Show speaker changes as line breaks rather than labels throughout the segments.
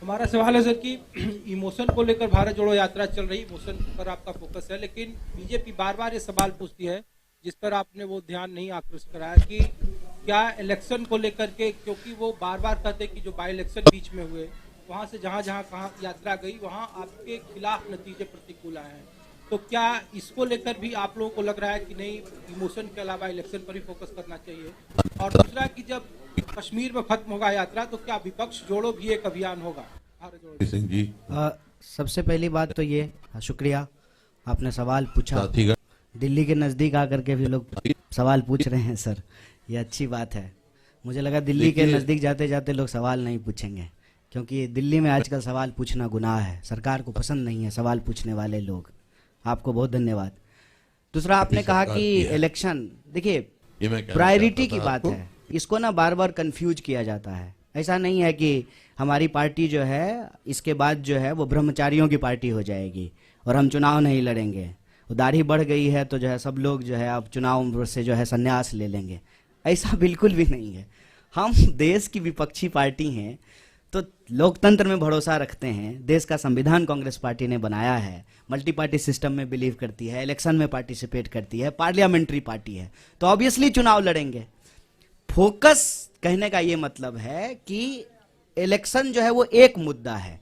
हमारा सवाल है सर कि इमोशन को लेकर भारत जोड़ो यात्रा चल रही, इमोशन पर आपका फोकस है, लेकिन बीजेपी बार बार ये सवाल पूछती है जिस पर आपने वो ध्यान नहीं आकृष्ट कराया कि क्या इलेक्शन को लेकर के, क्योंकि वो बार बार कहते हैं कि जो बाई इलेक्शन बीच में हुए वहां से जहां जहां कहाँ यात्रा गई वहां आपके खिलाफ नतीजे प्रतिकूल आए हैं, तो क्या इसको लेकर भी आप लोगों को लग रहा है कि नहीं इमोशन के अलावा इलेक्शन पर ही फोकस करना चाहिए? और दूसरा कि जब कश्मीर में खत्म होगा यात्रा तो क्या विपक्ष जोड़ो भी एक अभियान होगा? भारत जोड़ो
सिंह जी,
सबसे पहली बात तो ये, शुक्रिया आपने सवाल पूछा। दिल्ली के नज़दीक आकर के भी लोग सवाल पूछ रहे हैं सर, ये अच्छी बात है। मुझे लगा दिल्ली के नज़दीक जाते जाते लोग सवाल नहीं पूछेंगे, क्योंकि दिल्ली में आजकल सवाल पूछना गुनाह है, सरकार को पसंद नहीं है सवाल पूछने वाले लोग। आपको बहुत धन्यवाद। दूसरा, आपने कहा कि इलेक्शन, देखिए प्रायोरिटी की बात है, इसको ना बार बार कंफ्यूज किया जाता है। ऐसा नहीं है कि हमारी पार्टी जो है इसके बाद जो है वो ब्रह्मचारियों की पार्टी हो जाएगी और हम चुनाव नहीं लड़ेंगे, दाढ़ी बढ़ गई है तो जो है सब लोग जो है अब चुनाव से जो है संन्यास ले लेंगे। ऐसा बिल्कुल भी नहीं है। हम देश की विपक्षी पार्टी हैं तो लोकतंत्र में भरोसा रखते हैं, देश का संविधान कांग्रेस पार्टी ने बनाया है, मल्टी पार्टी सिस्टम में बिलीव करती है, इलेक्शन में पार्टिसिपेट करती है, पार्लियामेंट्री पार्टी है, तो ऑब्वियसली चुनाव लड़ेंगे। फोकस कहने का ये मतलब है कि इलेक्शन जो है वो एक मुद्दा है,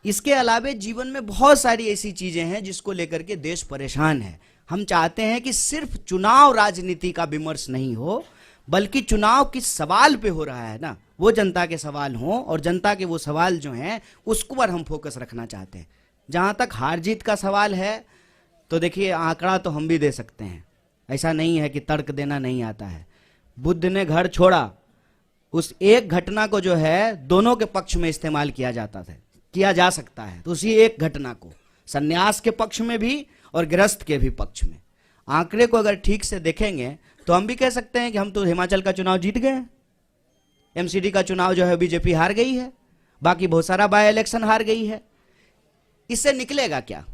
इसके अलावे जीवन में बहुत सारी ऐसी चीजें हैं जिसको लेकर के देश परेशान है। हम चाहते हैं कि सिर्फ चुनाव राजनीति का विमर्श नहीं हो, बल्कि चुनाव किस सवाल पे हो रहा है ना, वो जनता के सवाल हों, और जनता के वो सवाल जो हैं उसको पर हम फोकस रखना चाहते हैं। जहाँ तक हार जीत का सवाल है तो देखिए आंकड़ा तो हम भी दे सकते हैं, ऐसा नहीं है कि तर्क देना नहीं आता है। बुद्ध ने घर छोड़ा, उस एक घटना को जो है दोनों के पक्ष में इस्तेमाल किया जा सकता है, तो उसी एक घटना को सन्यास के पक्ष में भी और गृहस्थ के भी पक्ष में। आंकड़े को अगर ठीक से देखेंगे तो हम भी कह सकते हैं कि हम तो हिमाचल का चुनाव जीत गए, एमसीडी का चुनाव जो है बीजेपी हार गई है, बाकी बहुत सारा बाय इलेक्शन हार गई है। इससे निकलेगा क्या?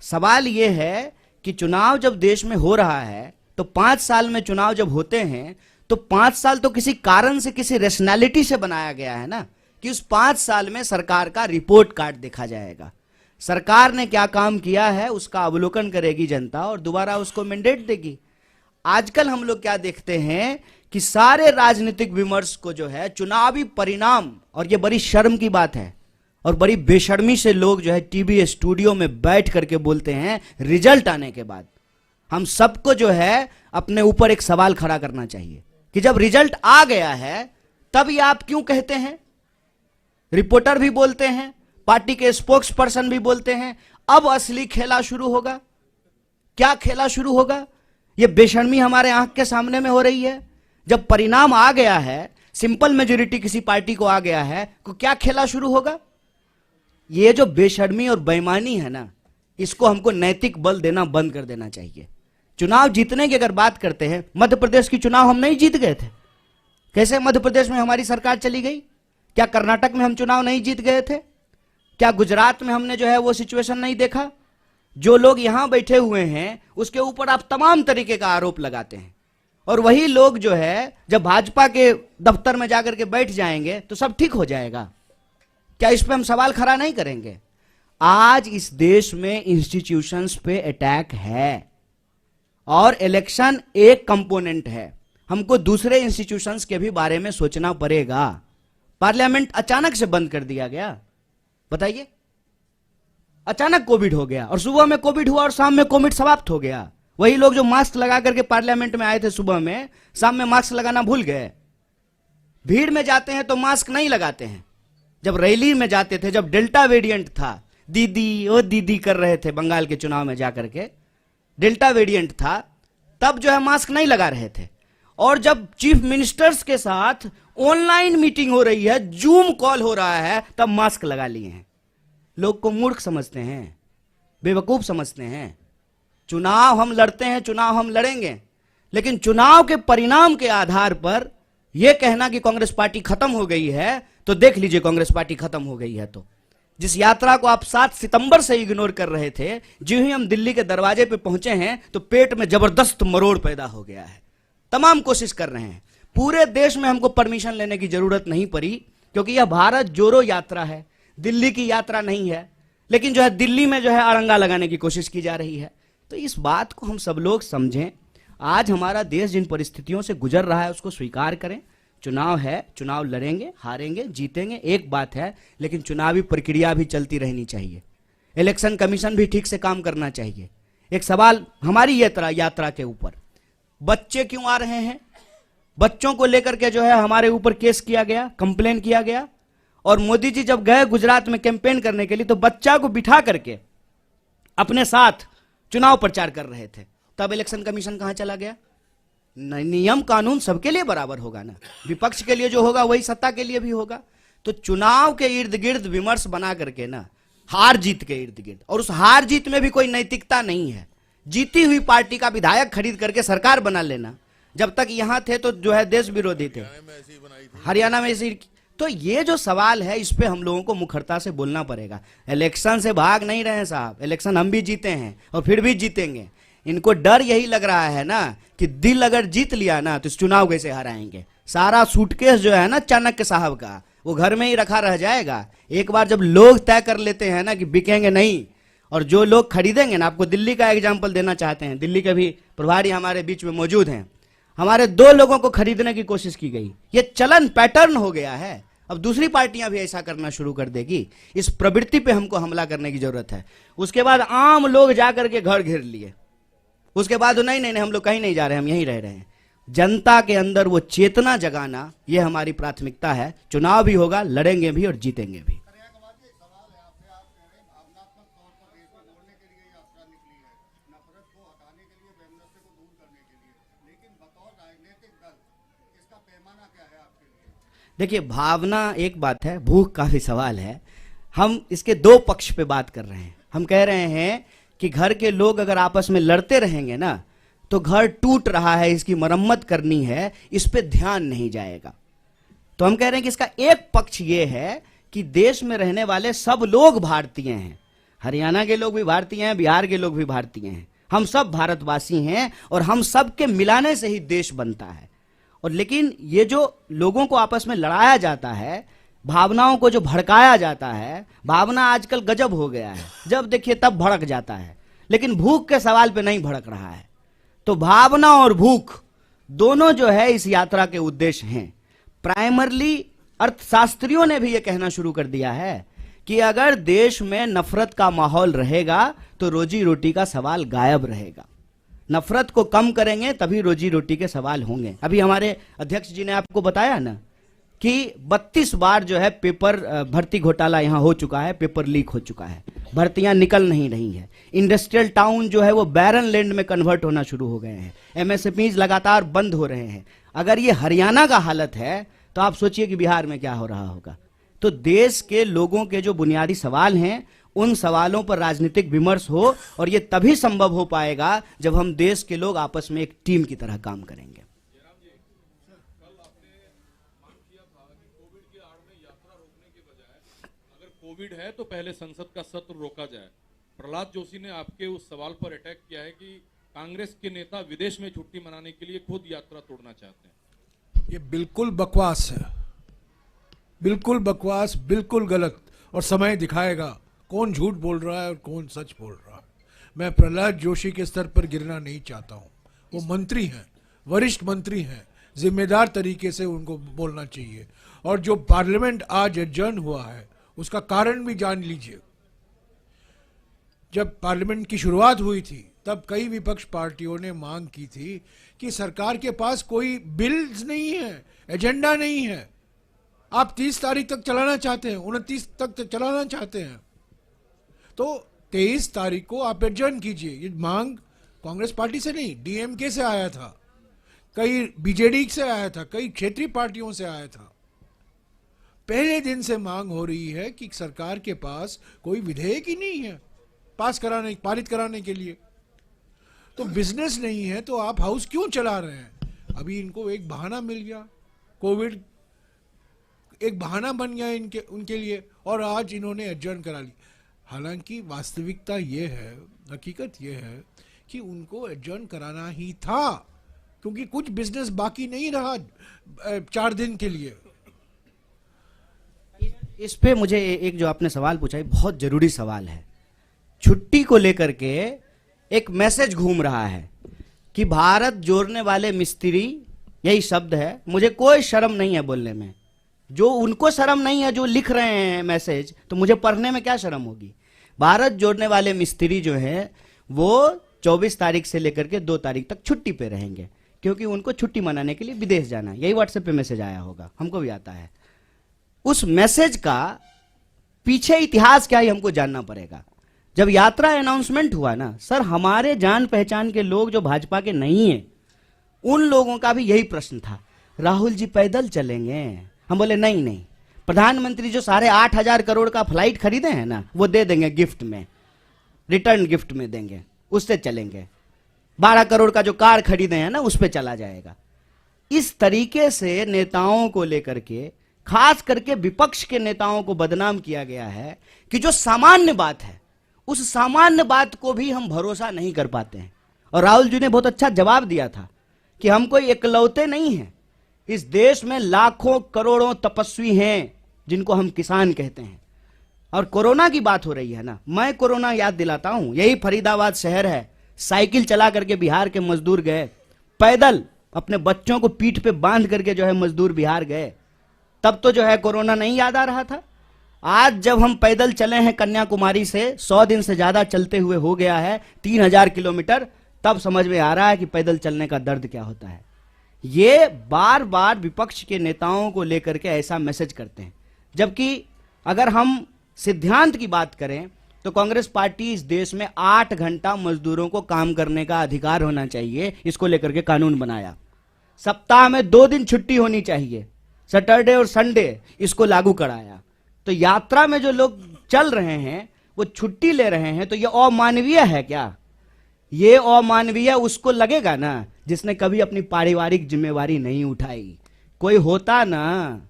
सवाल यह है कि चुनाव जब देश में हो रहा है तो 5 साल में चुनाव जब होते हैं तो 5 साल तो किसी कारण से, किसी रैशनैलिटी से बनाया गया है ना, कि उस 5 साल में सरकार का रिपोर्ट कार्ड देखा जाएगा, सरकार ने क्या काम किया है उसका अवलोकन करेगी जनता और दोबारा उसको मैंडेट देगी। आजकल हम लोग क्या देखते हैं कि सारे राजनीतिक विमर्श को जो है चुनावी परिणाम, और ये बड़ी शर्म की बात है और बड़ी बेशर्मी से लोग जो है टीवी स्टूडियो में बैठ करके बोलते हैं रिजल्ट आने के बाद। हम सबको जो है अपने ऊपर एक सवाल खड़ा करना चाहिए कि जब रिजल्ट आ गया है तब ये आप क्यों कहते हैं? रिपोर्टर भी बोलते हैं, पार्टी के स्पोक्स पर्सन भी बोलते हैं, अब असली खेला शुरू होगा। क्या खेला शुरू होगा? ये बेशर्मी हमारे आंख के सामने में हो रही है। जब परिणाम आ गया है, सिंपल मेजोरिटी किसी पार्टी को आ गया है, तो क्या खेला शुरू होगा? ये जो बेशर्मी और बेईमानी है ना, इसको हमको नैतिक बल देना बंद कर देना चाहिए। चुनाव जीतने की अगर बात करते हैं, मध्य प्रदेश की चुनाव हम नहीं जीत गए थे, कैसे मध्य प्रदेश में हमारी सरकार चली गई? क्या कर्नाटक में हम चुनाव नहीं जीत गए थे? क्या गुजरात में हमने जो है वो सिचुएशन नहीं देखा? जो लोग यहां बैठे हुए हैं उसके ऊपर आप तमाम तरीके का आरोप लगाते हैं, और वही लोग जो है जब भाजपा के दफ्तर में जाकर के बैठ जाएंगे तो सब ठीक हो जाएगा। क्या इस पे हम सवाल खड़ा नहीं करेंगे? आज इस देश में इंस्टीट्यूशंस पे अटैक है और इलेक्शन एक कंपोनेंट है। हमको दूसरे इंस्टीट्यूशंस के भी बारे में सोचना पड़ेगा। पार्लियामेंट अचानक से बंद कर दिया गया, बताइए, अचानक कोविड हो गया, और सुबह में कोविड हुआ और शाम में कोविड समाप्त हो गया। वही लोग जो मास्क लगा करके पार्लियामेंट में आए थे सुबह में, शाम में मास्क लगाना भूल गए। भीड़ में जाते हैं तो मास्क नहीं लगाते हैं। जब रैली में जाते थे, जब डेल्टा वेरिएंट था, दीदी ओ दीदी कर रहे थे बंगाल के चुनाव में जाकर के, डेल्टा वेरिएंट था, तब जो है मास्क नहीं लगा रहे थे। और जब चीफ मिनिस्टर्स के साथ ऑनलाइन मीटिंग हो रही है, जूम कॉल हो रहा है, तब मास्क लगा लिए हैं। लोग को मूर्ख समझते हैं, बेवकूफ समझते हैं। चुनाव हम लड़ते हैं, चुनाव हम लड़ेंगे, लेकिन चुनाव के परिणाम के आधार पर यह कहना कि कांग्रेस पार्टी खत्म हो गई है, तो देख लीजिए कांग्रेस पार्टी खत्म हो गई है तो। जिस यात्रा को आप 7 सितंबर से इग्नोर कर रहे थे, जो ही हम दिल्ली के दरवाजे पे पहुंचे हैं तो पेट में जबरदस्त मरोड़ पैदा हो गया है। तमाम कोशिश कर रहे हैं, पूरे देश में हमको परमिशन लेने की जरूरत नहीं पड़ी, क्योंकि यह भारत जोड़ो यात्रा है। दिल्ली की यात्रा नहीं है, लेकिन जो है दिल्ली में जो है अड़ंगा लगाने की कोशिश की जा रही है। तो इस बात को हम सब लोग समझें। आज हमारा देश जिन परिस्थितियों से गुजर रहा है उसको स्वीकार करें। चुनाव है, चुनाव लड़ेंगे, हारेंगे, जीतेंगे, एक बात है, लेकिन चुनावी प्रक्रिया भी चलती रहनी चाहिए। इलेक्शन कमीशन भी ठीक से काम करना चाहिए। एक सवाल हमारी यात्रा के ऊपर, बच्चे क्यों आ रहे हैं? बच्चों को लेकर के जो है हमारे ऊपर केस किया गया, कंप्लेन किया गया। और मोदी जी जब गए गुजरात में कैंपेन करने के लिए तो बच्चा को बिठा करके अपने साथ चुनाव प्रचार कर रहे थे। तब इलेक्शन कमीशन कहां चला गया? नियम कानून सबके लिए बराबर होगा ना, विपक्ष के लिए जो होगा वही सत्ता के लिए भी होगा। तो चुनाव के इर्द गिर्द विमर्श बना करके ना, हार जीत के इर्द गिर्द, और उस हार जीत में भी कोई नैतिकता नहीं है। जीती हुई पार्टी का विधायक खरीद करके सरकार बना लेना, जब तक यहां थे तो जो है देश विरोधी थे, हरियाणा में ऐसी। तो ये जो सवाल है इस पे हम लोगों को मुखरता से बोलना पड़ेगा। इलेक्शन से भाग नहीं रहे साहब, इलेक्शन हम भी जीते हैं और फिर भी जीतेंगे। इनको डर यही लग रहा है ना कि दिल अगर जीत लिया ना तो इस चुनाव कैसे हराएंगे। सारा सूटकेस जो है ना चाणक्य साहब का, वो घर में ही रखा रह जाएगा। एक बार जब लोग तय कर लेते हैं ना कि बिकेंगे नहीं, और जो लोग खरीदेंगे ना, आपको दिल्ली का एग्जाम्पल देना चाहते हैं, दिल्ली के भी प्रभारी हमारे बीच में मौजूद हैं। हमारे 2 लोगों को खरीदने की कोशिश की गई, ये चलन पैटर्न हो गया है। अब दूसरी पार्टियां भी ऐसा करना शुरू कर देगी। इस प्रवृत्ति पे हमको हमला करने की जरूरत है। उसके बाद आम लोग जाकर के घर घेर लिए, उसके बाद नहीं हम लोग कहीं नहीं जा रहे, हम यहीं रह रहे हैं। जनता के अंदर वो चेतना जगाना, ये हमारी प्राथमिकता है। चुनाव भी होगा, लड़ेंगे भी और जीतेंगे भी। देखिए, भावना एक बात है, भूख का भी सवाल है। हम इसके 2 पक्ष पे बात कर रहे हैं। हम कह रहे हैं कि घर के लोग अगर आपस में लड़ते रहेंगे ना तो घर टूट रहा है, इसकी मरम्मत करनी है, इस पे ध्यान नहीं जाएगा। तो हम कह रहे हैं कि इसका एक पक्ष ये है कि देश में रहने वाले सब लोग भारतीय हैं। हरियाणा के लोग भी भारतीय हैं, बिहार के लोग भी भारतीय हैं, हम सब भारतवासी हैं और हम सब के मिलाने से ही देश बनता है। और लेकिन ये जो लोगों को आपस में लड़ाया जाता है, भावनाओं को जो भड़काया जाता है, भावना आजकल गजब हो गया है, जब देखिए तब भड़क जाता है, लेकिन भूख के सवाल पे नहीं भड़क रहा है। तो भावना और भूख दोनों जो है इस यात्रा के उद्देश्य हैं। प्राइमरली अर्थशास्त्रियों ने भी यह कहना शुरू कर दिया है कि अगर देश में नफरत का माहौल रहेगा तो रोजी रोटी का सवाल गायब रहेगा। नफरत को कम करेंगे तभी रोजी रोटी के सवाल होंगे। अभी हमारे अध्यक्ष जी ने आपको बताया ना कि 32 बार जो है पेपर भर्ती घोटाला यहां हो चुका है, पेपर लीक हो चुका है, भर्तियां निकल नहीं रही है। इंडस्ट्रियल टाउन जो है वो बैरन लैंड में कन्वर्ट होना शुरू हो गए हैं, एमएसएमईज लगातार बंद हो रहे हैं। अगर ये हरियाणा का हालत है तो आप सोचिए कि बिहार में क्या हो रहा होगा। तो देश के लोगों के जो बुनियादी सवाल हैं उन सवालों पर राजनीतिक विमर्श हो, और ये तभी संभव हो पाएगा जब हम देश के लोग आपस में एक टीम की तरह काम करेंगे।
कोविड है तो पहले संसद का सत्र रोका जाए। प्रहलाद जोशी ने आपके उस सवाल पर अटैक किया है कि कांग्रेस के नेता विदेश में छुट्टी मनाने के लिए खुद यात्रा तोड़ना चाहते हैं।
ये बिल्कुल बकवास है, बिल्कुल बकवास, बिल्कुल गलत, और समय दिखाएगा कौन झूठ बोल रहा है और कौन सच बोल रहा है। मैं प्रहलाद जोशी के स्तर पर गिरना नहीं चाहता हूँ। वो मंत्री हैं, वरिष्ठ मंत्री हैं, जिम्मेदार तरीके से उनको बोलना चाहिए। और जो पार्लियामेंट आज एडजर्न हुआ है उसका कारण भी जान लीजिए। जब पार्लियामेंट की शुरुआत हुई थी तब कई विपक्ष पार्टियों ने मांग की थी कि सरकार के पास कोई बिल्स नहीं है, एजेंडा नहीं है। आप 30 तारीख तक चलाना चाहते हैं, 29 तक चलाना चाहते हैं, तो 23 तारीख को आप एडजर्न कीजिए। ये मांग कांग्रेस पार्टी से नहीं, डीएमके से आया था, कई बीजेडी से आया था, कई क्षेत्रीय पार्टियों से आया था। पहले दिन से मांग हो रही है कि सरकार के पास कोई विधेयक ही नहीं है पारित कराने के लिए। तो बिजनेस नहीं है तो आप हाउस क्यों चला रहे हैं? अभी इनको एक बहाना मिल गया, कोविड एक बहाना बन गया उनके लिए, और आज इन्होंने एडजर्न करा ली। हालांकि वास्तविकता ये है, हकीकत ये है कि उनको एडजर्न कराना ही था, क्योंकि कुछ बिजनेस बाकी नहीं रहा 4 दिन के लिए।
इस पे मुझे एक जो आपने सवाल पूछा है बहुत जरूरी सवाल है। छुट्टी को लेकर के एक मैसेज घूम रहा है कि भारत जोड़ने वाले मिस्त्री, यही शब्द है। मुझे कोई शर्म नहीं है बोलने में। जो उनको शर्म नहीं है जो लिख रहे हैं मैसेज, तो मुझे पढ़ने में क्या शर्म होगी। भारत जोड़ने वाले मिस्त्री जो है वो 24 तारीख से लेकर के 2 तारीख तक छुट्टी पे रहेंगे, क्योंकि उनको छुट्टी मनाने के लिए विदेश जाना है। यही व्हाट्सएप पे मैसेज आया होगा, हमको भी आता है। उस मैसेज का पीछे इतिहास क्या है हमको जानना पड़ेगा। जब यात्रा अनाउंसमेंट हुआ ना सर, हमारे जान पहचान के लोग जो भाजपा के नहीं है, उन लोगों का भी यही प्रश्न था, राहुल जी पैदल चलेंगे? हम बोले नहीं नहीं, प्रधानमंत्री जो 8,500 करोड़ का फ्लाइट खरीदे हैं ना, वो दे देंगे गिफ्ट में, रिटर्न गिफ्ट में देंगे, उससे चलेंगे। 12 करोड़ का जो कार खरीदे हैं ना, उस पर चला जाएगा। इस तरीके से नेताओं को लेकर के, खास करके विपक्ष के नेताओं को बदनाम किया गया है कि जो सामान्य बात है, उस सामान्य बात को भी हम भरोसा नहीं कर पाते हैं। और राहुल जी ने बहुत अच्छा जवाब दिया था कि हम कोई इकलौते नहीं हैं, इस देश में लाखों करोड़ों तपस्वी हैं जिनको हम किसान कहते हैं। और कोरोना की बात हो रही है ना, मैं कोरोना याद दिलाता हूं। यही फरीदाबाद शहर है, साइकिल चला करके बिहार के मजदूर गए, पैदल अपने बच्चों को पीठ पे बांध करके जो है मजदूर बिहार गए। तब तो जो है कोरोना नहीं याद आ रहा था। आज जब हम पैदल चले हैं कन्याकुमारी से, 100 दिन से ज्यादा चलते हुए हो गया है 3000 किलोमीटर, तब समझ में आ रहा है कि पैदल चलने का दर्द क्या होता है। ये बार बार विपक्ष के नेताओं को लेकर के ऐसा मैसेज करते हैं, जबकि अगर हम सिद्धांत की बात करें तो कांग्रेस पार्टी इस देश में 8 घंटा मजदूरों को काम करने का अधिकार होना चाहिए, इसको लेकर के कानून बनाया। सप्ताह में 2 दिन छुट्टी होनी चाहिए, सैटरडे और संडे, इसको लागू कराया। तो यात्रा में जो लोग चल रहे हैं वो छुट्टी ले रहे हैं, तो ये अमानवीय है क्या? ये अमानवीय उसको लगेगा ना जिसने कभी अपनी पारिवारिक जिम्मेवारी नहीं उठाई। कोई होता ना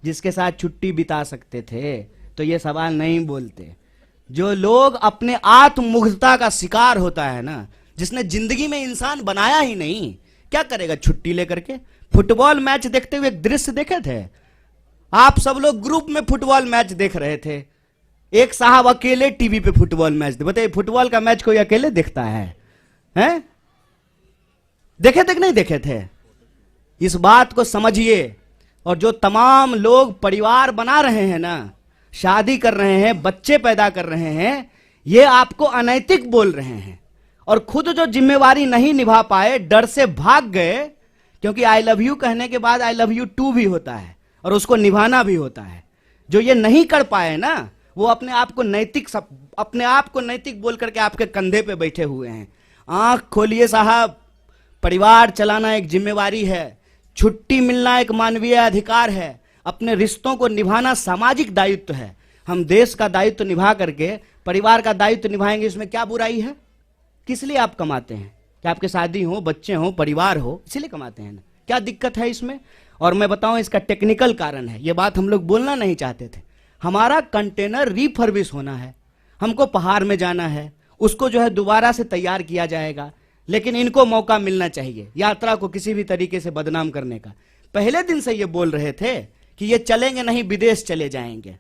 जिसके साथ छुट्टी बिता सकते थे तो ये सवाल नहीं बोलते। जो लोग अपने आत्ममुग्धता का शिकार होता है ना, जिसने जिंदगी में इंसान बनाया ही नहीं, क्या करेगा छुट्टी लेकर के? फुटबॉल मैच देखते हुए एक दृश्य देखे थे आप सब लोग, ग्रुप में फुटबॉल मैच देख रहे थे, एक साहब अकेले टीवी पे फुटबॉल मैच, बताइए फुटबॉल का मैच कोई अकेले देखता है? हैं? देखे थे कि नहीं देखे थे? इस बात को समझिए। और जो तमाम लोग परिवार बना रहे हैं ना, शादी कर रहे हैं, बच्चे पैदा कर रहे हैं, ये आपको अनैतिक बोल रहे हैं। और खुद जो जिम्मेवारी नहीं निभा पाए, डर से भाग गए, क्योंकि आई लव यू कहने के बाद आई लव यू टू भी होता है और उसको निभाना भी होता है। जो ये नहीं कर पाए ना, वो अपने आप को नैतिक बोल करके आपके कंधे पे बैठे हुए हैं। आंख खोलिए साहब, परिवार चलाना एक जिम्मेवारी है, छुट्टी मिलना एक मानवीय अधिकार है, अपने रिश्तों को निभाना सामाजिक दायित्व है। हम देश का दायित्व निभा करके परिवार का दायित्व निभाएंगे, इसमें क्या बुराई है? किस लिए आप कमाते हैं? कि आपके शादी हो, बच्चे हो, परिवार हो, इसलिए कमाते हैं ना? क्या दिक्कत है इसमें? और मैं बताऊं इसका टेक्निकल कारण है, ये बात हम लोग बोलना नहीं चाहते थे। हमारा कंटेनर रिफर्बिश होना है, हमको पहाड़ में जाना है, उसको जो है दोबारा से तैयार किया जाएगा। लेकिन इनको मौका मिलना चाहिए यात्रा को किसी भी तरीके से बदनाम करने का। पहले दिन से ये बोल रहे थे कि ये चलेंगे नहीं, विदेश चले जाएंगे।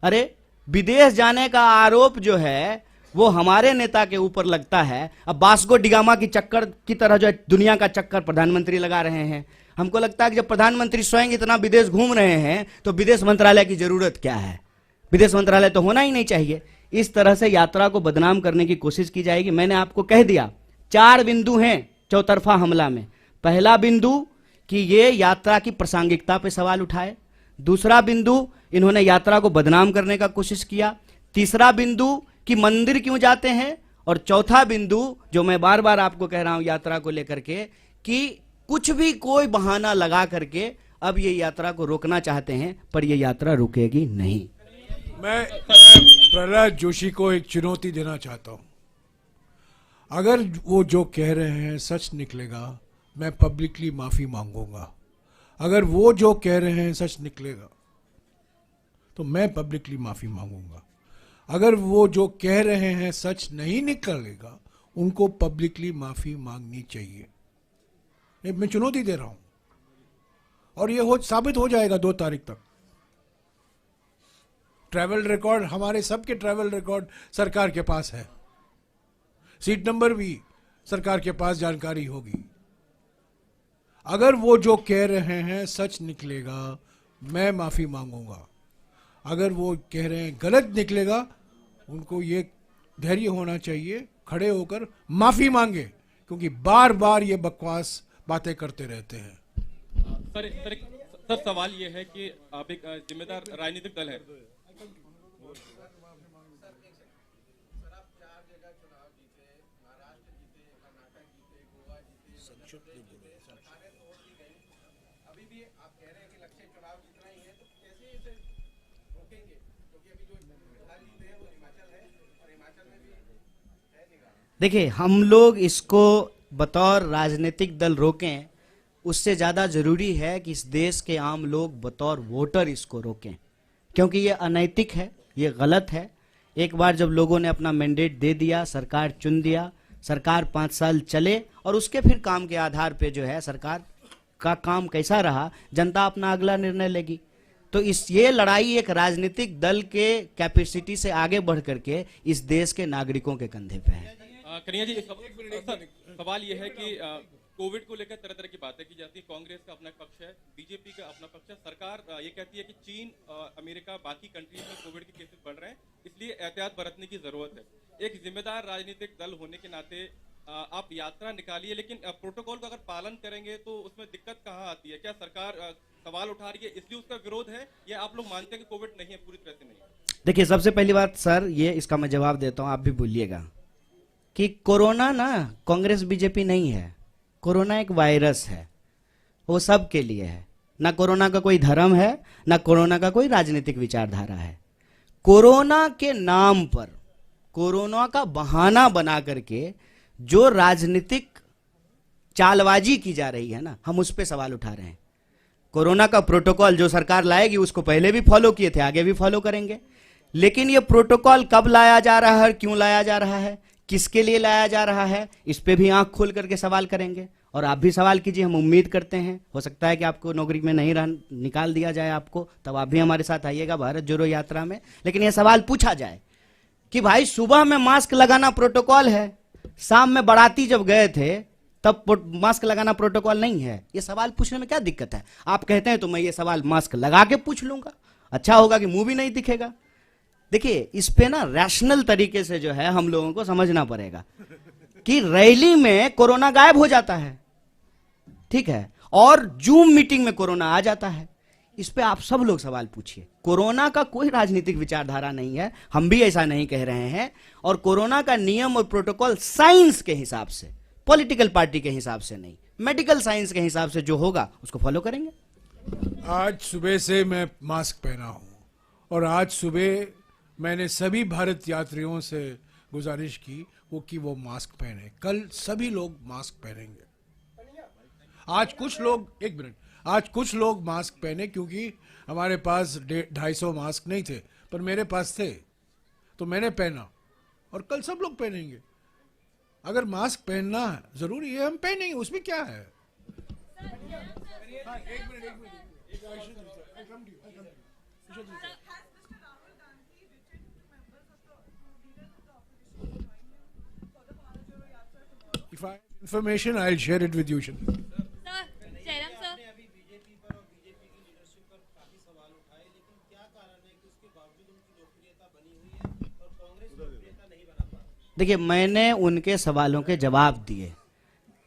अरे विदेश जाने का आरोप जो है वो हमारे नेता के ऊपर लगता है। अब वास्को डिगामा की चक्कर की तरह जो दुनिया का चक्कर प्रधानमंत्री लगा रहे हैं। हमको लगता है कि जब प्रधानमंत्री स्वयं इतना विदेश घूम रहे हैं तो विदेश मंत्रालय की जरूरत क्या है? विदेश मंत्रालय तो होना ही नहीं चाहिए। इस तरह से यात्रा को बदनाम करने की कोशिश की जाएगी। मैंने आपको कह दिया 4 बिंदु हैं चौतरफा हमला में। पहला बिंदु कि ये यात्रा की प्रासंगिकता पे सवाल उठाए, दूसरा बिंदु इन्होंने यात्रा को बदनाम करने का कोशिश किया, तीसरा बिंदु कि मंदिर क्यों जाते हैं, और चौथा बिंदु जो मैं बार बार आपको कह रहा हूं यात्रा को लेकर के कि कुछ भी कोई बहाना लगा करके अब ये यात्रा को रोकना चाहते हैं, पर ये यात्रा रुकेगी नहीं।
मैं प्रहलाद जोशी को एक चुनौती देना चाहता हूं। अगर वो जो कह रहे हैं सच निकलेगा, मैं पब्लिकली माफी मांगूंगा। अगर वो जो कह रहे हैं सच निकलेगा तो मैं पब्लिकली माफी मांगूंगा। अगर वो जो कह रहे हैं सच नहीं निकलेगा, उनको पब्लिकली माफी मांगनी चाहिए। ये मैं चुनौती दे रहा हूं और ये साबित हो जाएगा 2 तारीख तक। ट्रैवल रिकॉर्ड, हमारे सबके ट्रैवल रिकॉर्ड सरकार के पास है, सीट नंबर भी सरकार के पास जानकारी होगी। अगर वो जो कह रहे हैं सच निकलेगा, मैं माफी मांगूंगा। अगर वो कह रहे हैं गलत निकलेगा, उनको ये धैर्य होना चाहिए, खड़े होकर माफी मांगे, क्योंकि बार बार ये बकवास बातें करते रहते हैं।
सर सवाल ये है कि आप एक जिम्मेदार राजनीतिक दल है।
देखिए, हम लोग इसको बतौर राजनीतिक दल रोकें, उससे ज़्यादा ज़रूरी है कि इस देश के आम लोग बतौर वोटर इसको रोकें, क्योंकि ये अनैतिक है, ये गलत है। एक बार जब लोगों ने अपना मैंडेट दे दिया, सरकार चुन दिया, सरकार 5 साल चले और उसके फिर काम के आधार पे जो है सरकार का काम कैसा रहा, जनता अपना अगला निर्णय लेगी। तो ये लड़ाई एक राजनीतिक दल के कैपेसिटी से आगे बढ़ करके इस देश के नागरिकों के कंधे पे है।
कन्हैया जी, सवाल ये है कि कोविड को लेकर तरह तरह की बातें की जाती है। कांग्रेस का अपना पक्ष है, बीजेपी का अपना पक्ष है। सरकार ये कहती है कि चीन, अमेरिका, बाकी कंट्रीज में कोविड के केसेस बढ़ रहे हैं, इसलिए एहतियात बरतने की जरूरत है। एक जिम्मेदार राजनीतिक दल होने के नाते आप यात्रा निकालिए, लेकिन प्रोटोकॉल का अगर पालन करेंगे तो उसमें दिक्कत कहाँ आती है? क्या सरकार सवाल उठा रही है इसलिए उसका विरोध है, या आप लोग मानते हैं कि कोविड नहीं है, पूरी तरह से नहीं?
देखिए, सबसे पहली बात सर, ये इसका मैं जवाब देता हूँ, आप भी भूलिएगा कि कोरोना ना कांग्रेस बीजेपी नहीं है। कोरोना एक वायरस है, वो सब के लिए है। ना कोरोना का कोई धर्म है, ना कोरोना का कोई राजनीतिक विचारधारा है। कोरोना के नाम पर, कोरोना का बहाना बना करके जो राजनीतिक चालबाजी की जा रही है ना, हम उस पर सवाल उठा रहे हैं। कोरोना का प्रोटोकॉल जो सरकार लाएगी उसको पहले भी फॉलो किए थे, आगे भी फॉलो करेंगे, लेकिन ये प्रोटोकॉल कब लाया जा रहा है, क्यों लाया जा रहा है, किसके लिए लाया जा रहा है, इस पे भी आंख खोल करके सवाल करेंगे। और आप भी सवाल कीजिए, हम उम्मीद करते हैं, हो सकता है कि आपको नौकरी में नहीं निकाल दिया जाए आपको, तब आप भी हमारे साथ आइएगा भारत जोड़ो यात्रा में। लेकिन यह सवाल पूछा जाए कि भाई सुबह में मास्क लगाना प्रोटोकॉल है, शाम में बाराती जब गए थे तब मास्क लगाना प्रोटोकॉल नहीं है, ये सवाल पूछने में क्या दिक्कत है? आप कहते हैं तो मैं ये सवाल मास्क लगा के पूछ लूंगा, अच्छा होगा कि मुंह भी नहीं दिखेगा। देखिए, इस पे ना रैशनल तरीके से जो है हम लोगों को समझना पड़ेगा कि रैली में कोरोना गायब हो जाता है, ठीक है, और जूम मीटिंग में कोरोना आ जाता है। इस पे आप सब लोग सवाल पूछिए। कोरोना का कोई राजनीतिक विचारधारा नहीं है, हम भी ऐसा नहीं कह रहे हैं। और कोरोना का नियम और प्रोटोकॉल साइंस के हिसाब से, पॉलिटिकल पार्टी के हिसाब से नहीं, मेडिकल साइंस के हिसाब से जो होगा उसको फॉलो करेंगे।
आज सुबह से मैं मास्क पहना हूं, और आज सुबह मैंने सभी भारत यात्रियों से गुजारिश की वो मास्क पहने। कल सभी लोग मास्क पहनेंगे। आज कुछ लोग, एक मिनट, आज कुछ लोग मास्क पहने क्योंकि हमारे पास 250 मास्क नहीं थे, पर मेरे पास थे तो मैंने पहना, और कल सब लोग पहनेंगे। अगर मास्क पहनना जरूरी है, हम पहनेंगे, उसमें क्या है? If I have information, I'll share it with you.
Sir, Jairam sir,
देखिए, मैंने उनके सवालों के जवाब दिए।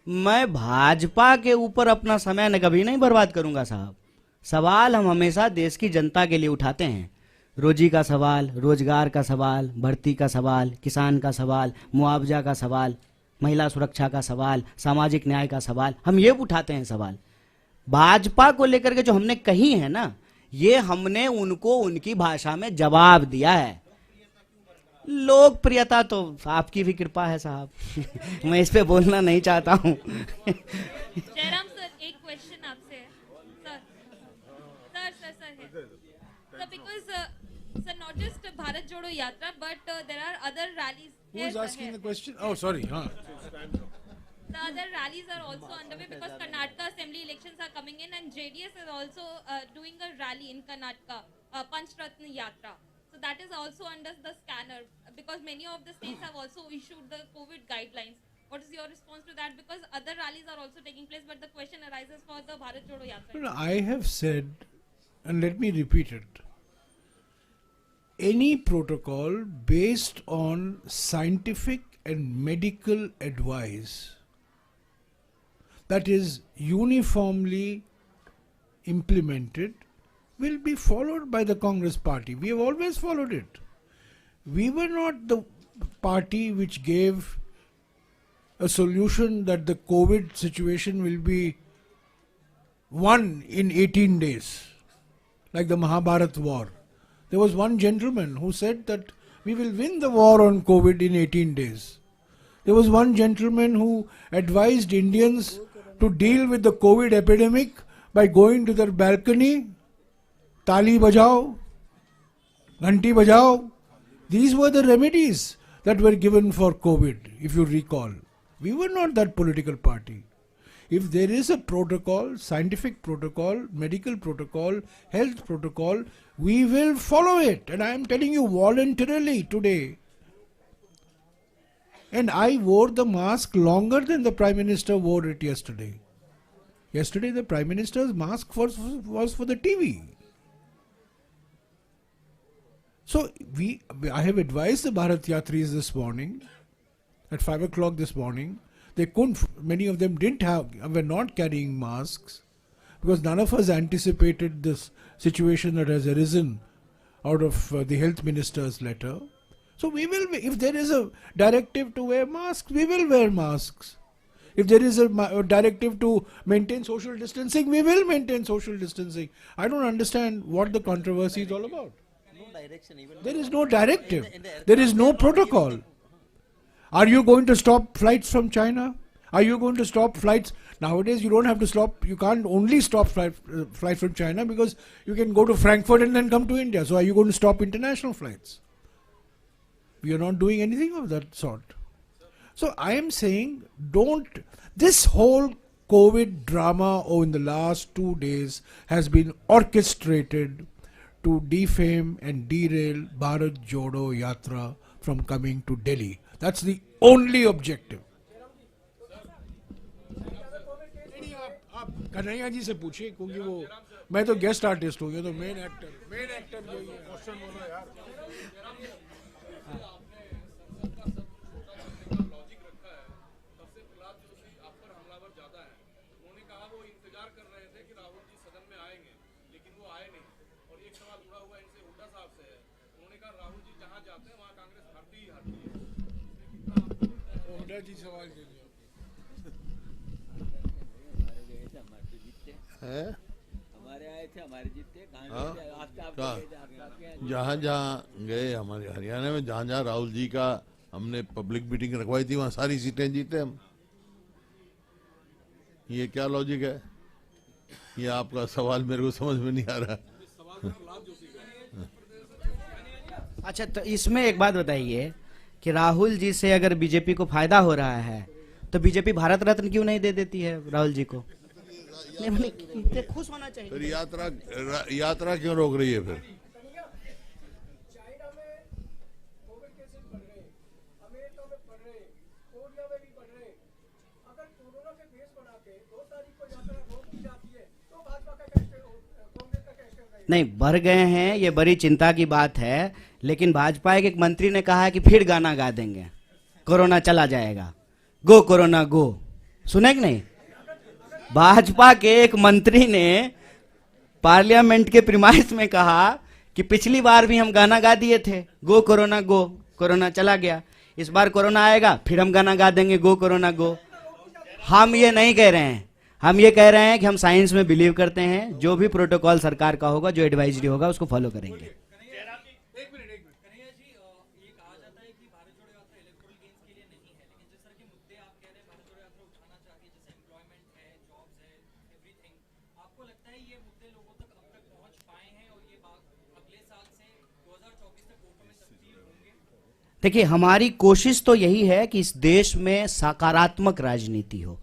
मैं भाजपा के ऊपर अपना समय कभी नहीं बर्बाद करूंगा साहब। सवाल हम हमेशा देश की जनता के लिए उठाते हैं। रोजी का सवाल, रोजगार का सवाल, भर्ती का सवाल, किसान का सवाल, मुआवजा का सवाल, महिला सुरक्षा का सवाल, सामाजिक न्याय का सवाल, हम ये उठाते हैं सवाल। भाजपा को लेकर के जो हमने कही है ना, ये हमने उनको उनकी भाषा में जवाब दिया है। लोकप्रियता तो आपकी भी कृपा है साहब मैं इस पे बोलना नहीं चाहता हूँ
जयराम सर, एक क्वेश्चन आपसे है सर है because sir, not just Bharat Jodo Yatra but there are other rallies.
Who is asking the question? Oh, sorry.
The other rallies are also underway because Karnataka assembly elections are coming in and JDS is also doing a rally in Karnataka, Panchratna Yatra. So that is also under the scanner because many of the states have also issued the COVID guidelines. What is your response to that? Because other rallies are also taking place, but the question arises for the Bharat Jodo Yatra.
No, I have said, and let me repeat it. Any protocol based on scientific and medical advice that is uniformly implemented will be followed by the Congress party. We have always followed it. We were not the party which gave a solution that the COVID situation will be won in 18 days, like the Mahabharat war. There was one gentleman who said that we will win the war on COVID in 18 days. There was one gentleman who advised Indians to deal with the COVID epidemic by going to their balcony, tali bajao, ghanti bajao. These were the remedies that were given for COVID, if you recall. We were not that political party. If there is a protocol, scientific protocol, medical protocol, health protocol, we will follow it. And I am telling you voluntarily today. And I wore the mask longer than the Prime Minister wore it yesterday. Yesterday the Prime Minister's mask was for the TV. So I have advised the Bharat Yatris this morning, at 5 o'clock this morning. They couldn't, many of them were not carrying masks because none of us anticipated this situation that has arisen out of the health minister's letter. So we will, if there is a directive to wear masks, we will wear masks. If there is a directive to maintain social distancing, we will maintain social distancing. I don't understand what the controversy is all about. There is no directive. There is no protocol. Are you going to stop flights from China? Are you going to stop flights? Nowadays you don't have to stop, you can't only stop flights from China because you can go to Frankfurt and then come to India. So are you going to stop international flights? We are not doing anything of that sort. So I am saying, this whole COVID drama in the last 2 days has been orchestrated to defame and derail Bharat Jodo Yatra from coming to Delhi. That's the only objective. Kanhaiya ji से पूछिए क्योंकि वो मैं तो guest artist हूँ, ये तो main actor यही है। क्वेश्चन बोलो यार। जी सवाल
हमारे आए थे, हमारे जीते,
जहाँ जहाँ गए हमारे हरियाणा में, जहाँ जहाँ राहुल जी का हमने पब्लिक मीटिंग रखवाई थी वहाँ सारी सीटें जीते हम। ये क्या लॉजिक है? ये आपका सवाल मेरे को समझ में नहीं आ रहा।
अच्छा, तो इसमें एक बात बताइए कि राहुल जी से अगर बीजेपी को फायदा हो रहा है तो बीजेपी भारत रत्न क्यों नहीं दे देती है राहुल जी को? खुश होना चाहिए।
फिर यात्रा क्यों रोक रही है फिर?
नहीं, बढ़ गए हैं, ये बड़ी चिंता की बात है, लेकिन भाजपा के एक मंत्री ने कहा है कि फिर गाना गा देंगे, कोरोना चला जाएगा, गो कोरोना गो। सुने कि नहीं? भाजपा के एक मंत्री ने पार्लियामेंट के प्रीमाइस में कहा कि पिछली बार भी हम गाना गा दिए थे, गो कोरोना गो, कोरोना चला गया, इस बार कोरोना आएगा फिर हम गाना गा देंगे, गो कोरोना गो। हम ये नहीं कह रहे हैं, हम ये कह रहे हैं कि हम साइंस में बिलीव करते हैं, जो भी प्रोटोकॉल सरकार का होगा, जो एडवाइजरी होगा, उसको फॉलो करेंगे। देखिए, हमारी कोशिश तो यही है कि इस देश में सकारात्मक राजनीति हो,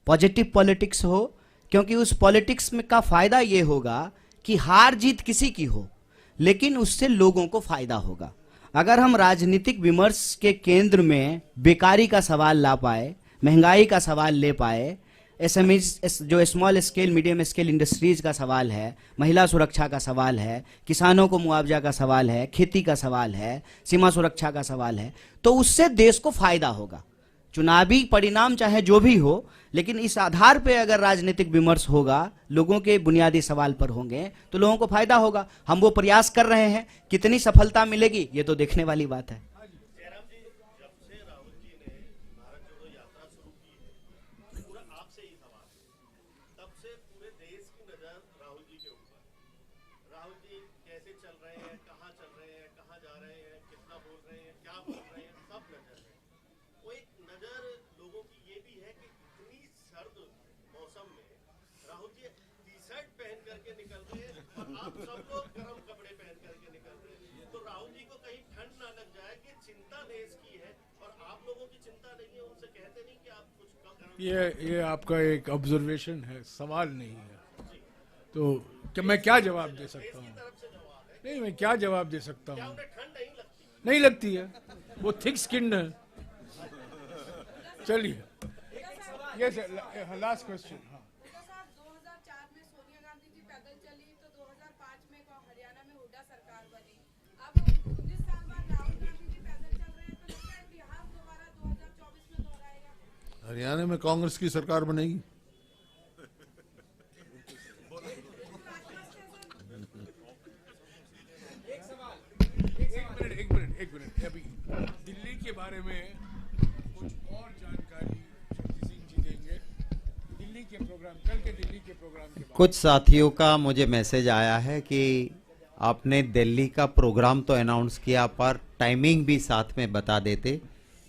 पॉजिटिव पॉलिटिक्स हो, क्योंकि उस पॉलिटिक्स में का फायदा ये होगा कि हार जीत किसी की हो, लेकिन उससे लोगों को फायदा होगा। अगर हम राजनीतिक विमर्श के केंद्र में बेकारी का सवाल ला पाए, महंगाई का सवाल ले पाए, एसएमईज जो small scale medium scale industries का सवाल है, महिला सुरक्षा का सवाल है, किसानों को मुआवजा का सवाल है, खेती का सवाल है, सीमा सुरक्षा का सवाल है, तो उससे देश को फायदा होगा। चुनावी परिणाम चाहे जो भी हो, लेकिन इस आधार पे अगर राजनीतिक विमर्श होगा, लोगों के बुनियादी सवाल पर होंगे, तो लोगों को फायदा होगा। हम वो प्रयास कर रहे हैं, कितनी सफलता मिलेगी ये तो देखने वाली बात है।
ये आपका एक ऑब्जर्वेशन है, सवाल नहीं है। तो क्या मैं क्या जवाब दे सकता हूँ? नहीं, मैं क्या जवाब दे सकता हूँ? नहीं लगती है, वो थिक स्किन है। चलिए, ये लास्ट क्वेश्चन। हाँ,
2004 में सोनिया गांधी जी पैदल चली, तो 2005 में हरियाणा में हुड्डा सरकार बनी। अब 19 साल बाद राहुल गांधी जी पैदल चल रहे हैं, तो लगता है बिहार दोबारा 2024 में दोहराएगा।
हरियाणा में कांग्रेस की सरकार बनेगी।
एक मिनट अभी दिल्ली के बारे में कुछ और जानकारी शक्ति सिंह जी देंगे। दिल्ली के प्रोग्राम, कल के दिल्ली के प्रोग्राम के बारे में।
कुछ साथियों का मुझे मैसेज आया है कि आपने दिल्ली का प्रोग्राम तो अनाउंस किया, पर टाइमिंग भी साथ में बता देते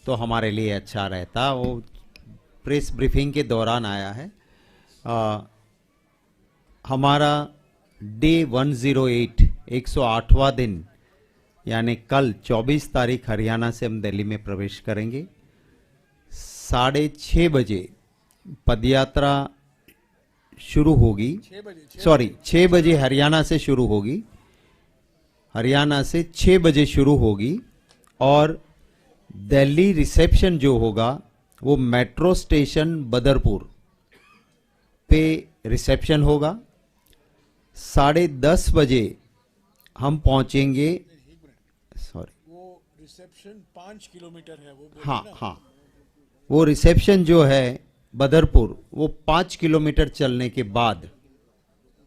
तो हमारे लिए अच्छा रहता। वो प्रेस ब्रीफिंग के दौरान आया है। हमारा डे 108 108वां दिन, यानी कल 24 तारीख हरियाणा से हम दिल्ली में प्रवेश करेंगे। 6:30 बजे पदयात्रा शुरू होगी। 6 बजे हरियाणा से शुरू होगी। हरियाणा से 6 बजे शुरू होगी और दिल्ली रिसेप्शन जो होगा वो मेट्रो स्टेशन बदरपुर पे रिसेप्शन होगा। 10:30 बजे हम पहुंचेंगे। सॉरी,
वो रिसेप्शन 5 किलोमीटर है, वो
हाँ हाँ, वो रिसेप्शन जो है बदरपुर, वो 5 किलोमीटर चलने के बाद,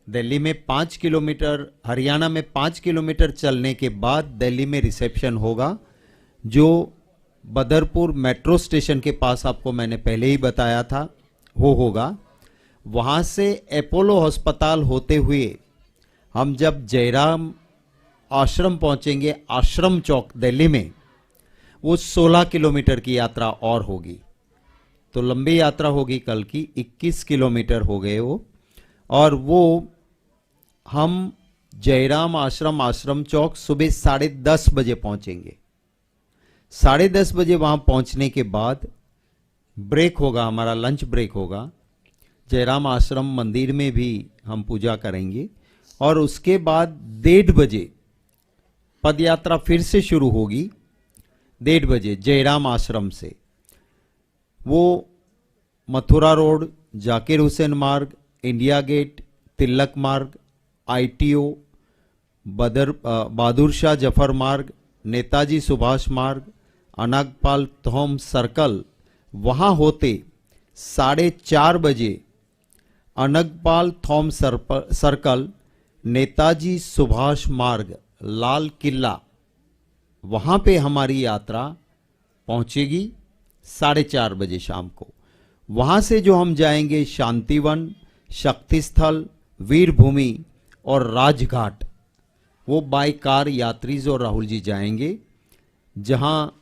दिल्ली में 5 किलोमीटर, हरियाणा में 5 किलोमीटर चलने के बाद दिल्ली में रिसेप्शन होगा, जो बदरपुर मेट्रो स्टेशन के पास, आपको मैंने पहले ही बताया था, वो होगा। वहाँ से अपोलो अस्पताल होते हुए हम जब जयराम आश्रम पहुँचेंगे, आश्रम चौक दिल्ली में, वो 16 किलोमीटर की यात्रा और होगी। तो लंबी यात्रा होगी कल की, 21 किलोमीटर हो गए वो। और वो हम जयराम आश्रम चौक सुबह 10:30 बजे पहुंचेंगे। 10:30 बजे वहां पहुंचने के बाद ब्रेक होगा, हमारा लंच ब्रेक होगा। जयराम आश्रम मंदिर में भी हम पूजा करेंगे और उसके बाद 1:30 बजे पदयात्रा फिर से शुरू होगी। 1:30 बजे जयराम आश्रम से वो मथुरा रोड, जाकिर हुसैन मार्ग, इंडिया गेट, तिलक मार्ग, ITO, बहादुर शाह जफर मार्ग, नेताजी सुभाष मार्ग, अनागपाल थॉम सर्कल, वहाँ होते 4:30 बजे अनगपाल थॉम सर्कल, नेताजी सुभाष मार्ग, लाल किला, वहाँ पे हमारी यात्रा पहुँचेगी 4:30 बजे शाम को। वहाँ से जो हम जाएंगे शांतिवन, शक्ति स्थल, वीर भूमि और राजघाट, वो बाई कार यात्रीज और राहुल जी जाएंगे, जहाँ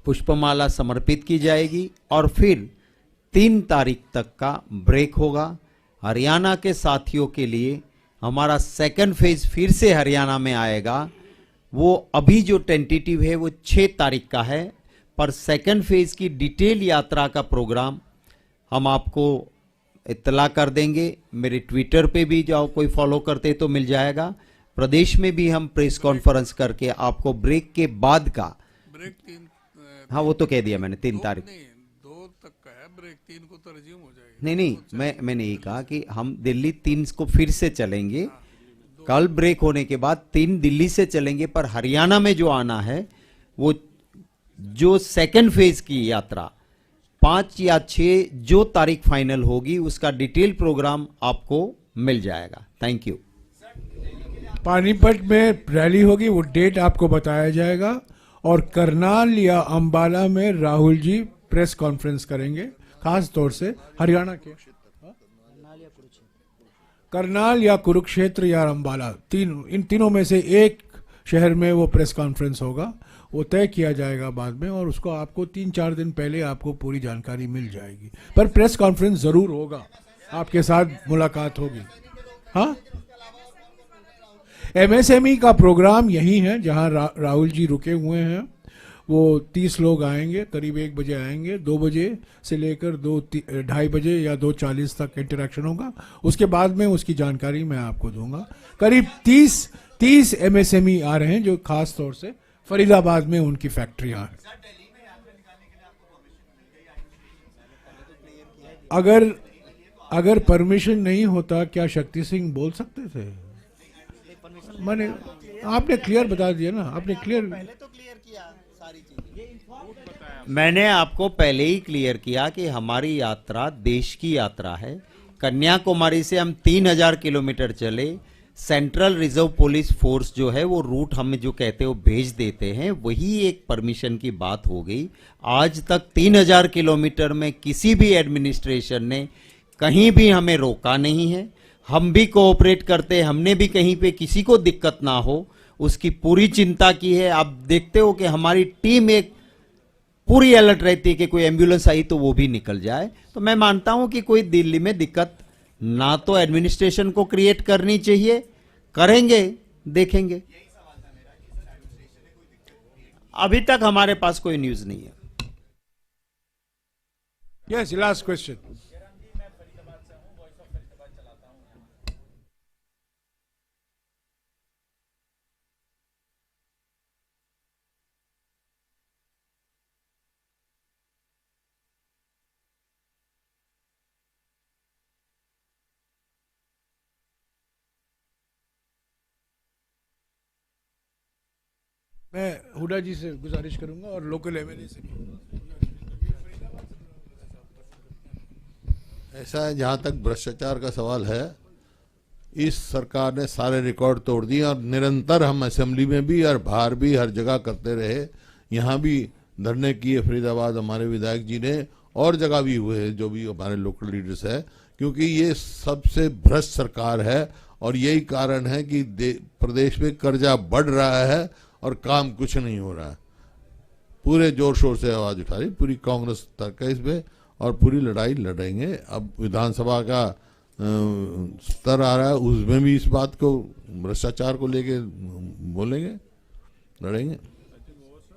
पुष्पमाला समर्पित की जाएगी और फिर 3 तारीख तक का ब्रेक होगा। हरियाणा के साथियों के लिए हमारा सेकंड फेज फिर से हरियाणा में आएगा। वो अभी जो टेंटेटिव है वो 6 तारीख का है, पर सेकंड फेज की डिटेल यात्रा का प्रोग्राम हम आपको इत्तला कर देंगे। मेरे ट्विटर पे भी जाओ, कोई फॉलो करते तो मिल जाएगा। प्रदेश में भी हम प्रेस कॉन्फ्रेंस करके आपको ब्रेक के बाद का
ब्रेक 3
हाँ वो तो कह दिया मैंने 3 तारीख
नहीं 2 तक का है, ब्रेक 3 को तो रिज्यूम हो जाएगी।
नहीं मैंने यही कहा कि हम दिल्ली 3 को फिर से चलेंगे, कल ब्रेक होने के बाद 3 दिल्ली से चलेंगे, पर हरियाणा में जो आना है वो जो सेकंड फेज की यात्रा 5 या 6 जो तारीख फाइनल होगी उसका डिटेल प्रोग्राम आपको मिल जाएगा। Thank you.
पानीपत में रैली होगी, वो डेट आपको बताया जाएगा, और करनाल या अंबाला में राहुल जी प्रेस कॉन्फ्रेंस करेंगे, खास तौर से हरियाणा के करनाल या कुरुक्षेत्र या अंबाला, इन तीनों में से एक शहर में वो प्रेस कॉन्फ्रेंस होगा, वो तय किया जाएगा बाद में, और उसको आपको 3-4 दिन पहले आपको पूरी जानकारी मिल जाएगी। पर प्रेस कॉन्फ्रेंस जरूर होगा, आपके साथ मुलाकात होगी। हाँ, एमएसएमई का प्रोग्राम यही है जहां राहुल जी रुके हुए हैं। वो 30 लोग आएंगे, करीब 1 बजे आएंगे, 2 बजे से लेकर 2-2:30 बजे या 2:40 तक इंटरेक्शन होगा। उसके बाद में उसकी जानकारी मैं आपको दूंगा। करीब 30 एमएसएमई आ रहे हैं जो खास तौर से फरीदाबाद में उनकी फैक्ट्रियां हैं। अगर परमिशन नहीं होता क्या शक्ति सिंह बोल सकते थे? मैंने आपने क्लियर बता दिया ना, आपने क्लियर
मैंने आपको पहले ही क्लियर किया कि हमारी यात्रा देश की यात्रा है। कन्याकुमारी से हम 3000 किलोमीटर चले, सेंट्रल रिजर्व पुलिस फोर्स जो है वो रूट हमें जो कहते हैं वो भेज देते हैं, वही एक परमिशन की बात हो गई। आज तक 3000 किलोमीटर में किसी भी एडमिनिस्ट्रेशन ने कहीं भी हमें रोका नहीं है। हम भी कोऑपरेट करते हैं, हमने भी कहीं पे किसी को दिक्कत ना हो उसकी पूरी चिंता की है। आप देखते हो कि हमारी टीम एक पूरी अलर्ट रहती है कि कोई एम्बुलेंस आई तो वो भी निकल जाए। तो मैं मानता हूं कि कोई दिल्ली में दिक्कत ना तो एडमिनिस्ट्रेशन को क्रिएट करनी चाहिए, करेंगे देखेंगे। अभी तक हमारे पास कोई न्यूज नहीं है।
Yes, last question. मैं हुडा जी से गुजारिश करूंगा और लोकल एमएलए से भी।
ऐसा है, जहाँ तक भ्रष्टाचार का सवाल है, इस सरकार ने सारे रिकॉर्ड तोड़ दिए और निरंतर हम असेंबली में भी और बाहर भी हर जगह करते रहे। यहाँ भी धरने किए फरीदाबाद हमारे विधायक जी ने, और जगह भी हुए जो भी हमारे लोकल लीडर्स है, क्योंकि ये सबसे भ्रष्ट सरकार है और यही कारण है कि प्रदेश में कर्जा बढ़ रहा है और काम कुछ नहीं हो रहा है। पूरे जोर शोर से आवाज उठा रही पूरी कांग्रेस तक है इसमें, और पूरी लड़ाई लड़ेंगे। अब विधानसभा का स्तर आ रहा है, उसमें भी इस बात को भ्रष्टाचार को लेके बोलेंगे, लड़ेंगे।